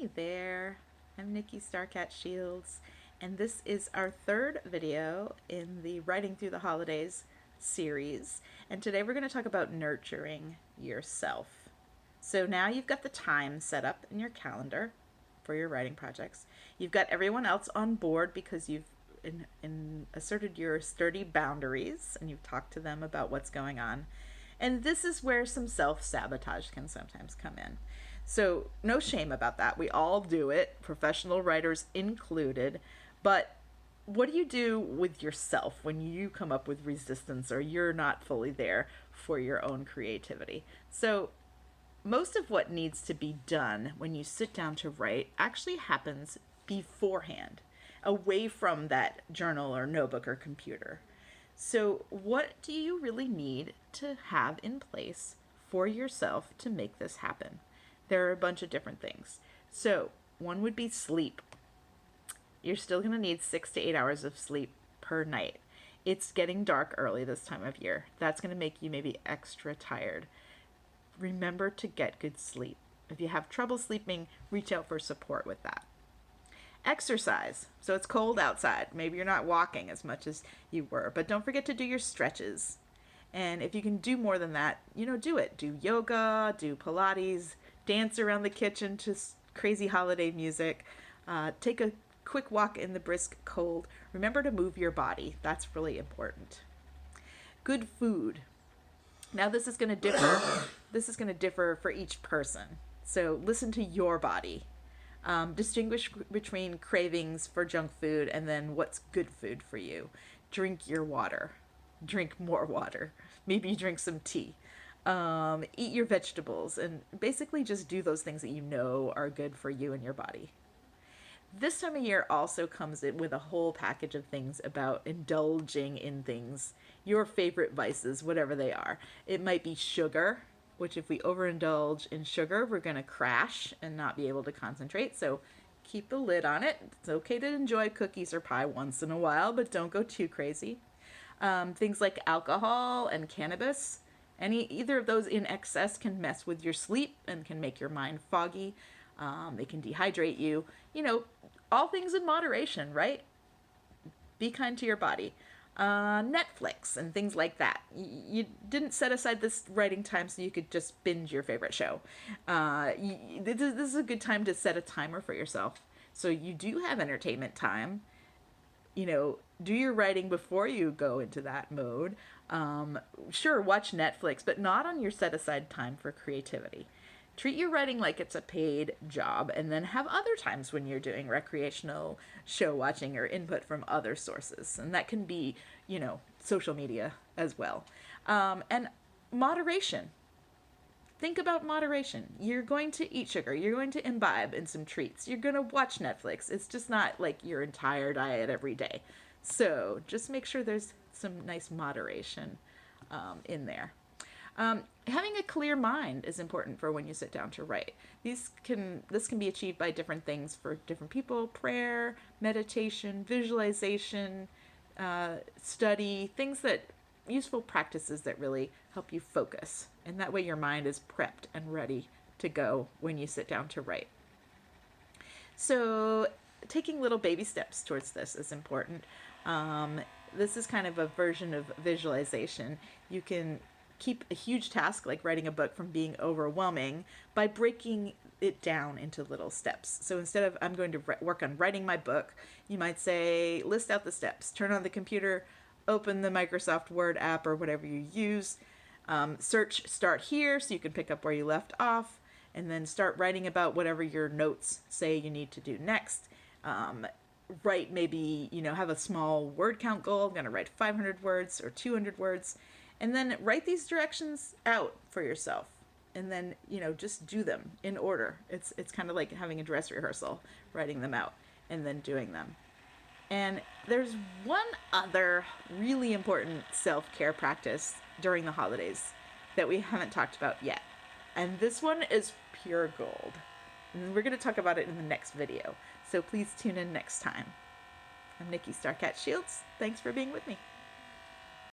Hey there, I'm Nikki Starcat Shields, and this is our third video in the Writing Through the Holidays series. And today we're going to talk about nurturing yourself. So now you've got the time set up in your calendar for your writing projects. You've got everyone else on board because you've asserted your sturdy boundaries and you've talked to them about what's going on. And this is where some self-sabotage can sometimes come in. So, no shame about that. We all do it, professional writers included. But what do you do with yourself when you come up with resistance or you're not fully there for your own creativity? So, most of what needs to be done when you sit down to write actually happens beforehand, away from that journal or notebook or computer. So, what do you really need to have in place for yourself to make this happen? There are a bunch of different things. So, one would be sleep. You're still going to need 6 to 8 hours of sleep per night. It's getting dark early this time of year. That's going to make you maybe extra tired. Remember to get good sleep. If you have trouble sleeping, reach out for support with that. Exercise. So it's cold outside. Maybe you're not walking as much as you were, but don't forget to do your stretches. And if you can do more than that, do it. Do yoga, do Pilates, dance around the kitchen to crazy holiday music. Take a quick walk in the brisk cold. Remember to move your body. That's really important. Good food. Now this is going to differ. This is going to differ for each person. So listen to your body. Distinguish between cravings for junk food and then what's good food for you. Drink your water. Drink more water. Maybe drink some tea. Eat your vegetables and basically just do those things that you know are good for you and your body. This time of year also comes in with a whole package of things about indulging in things, your favorite vices, whatever they are. It might be sugar, which if we overindulge in sugar, we're going to crash and not be able to concentrate. So keep the lid on it. It's okay to enjoy cookies or pie once in a while, but don't go too crazy. Things like alcohol and cannabis. Either of those in excess can mess with your sleep and can make your mind foggy. They can dehydrate you. All things in moderation, right? Be kind to your body. Netflix and things like that. You didn't set aside this writing time so you could just binge your favorite show. This is a good time to set a timer for yourself. So you do have entertainment time. Do your writing before you go into that mode. Sure, watch Netflix, but not on your set aside time for creativity. Treat your writing like it's a paid job, and then have other times when you're doing recreational show watching or input from other sources. And that can be, social media as well. And moderation. Think about moderation. You're going to eat sugar. You're going to imbibe in some treats. You're going to watch Netflix. It's just not like your entire diet every day. So just make sure there's some nice moderation in there. Having a clear mind is important for when you sit down to write. This can be achieved by different things for different people: prayer, meditation, visualization, study, useful practices that really help you focus. And that way your mind is prepped and ready to go when you sit down to write. So taking little baby steps towards this is important. This is kind of a version of visualization. You can keep a huge task like writing a book from being overwhelming by breaking it down into little steps. So instead of I'm going to work on writing my book, you might say list out the steps, turn on the computer, open the Microsoft Word app or whatever you use, search start here so you can pick up where you left off, and then start writing about whatever your notes say you need to do next. Write maybe, have a small word count goal. I'm going to write 500 words or 200 words. And then write these directions out for yourself. And then, just do them in order. It's kind of like having a dress rehearsal, writing them out and then doing them. And there's one other really important self-care practice during the holidays that we haven't talked about yet. And this one is pure gold. And we're going to talk about it in the next video. So please tune in next time. I'm Nikki Starcat Shields. Thanks for being with me.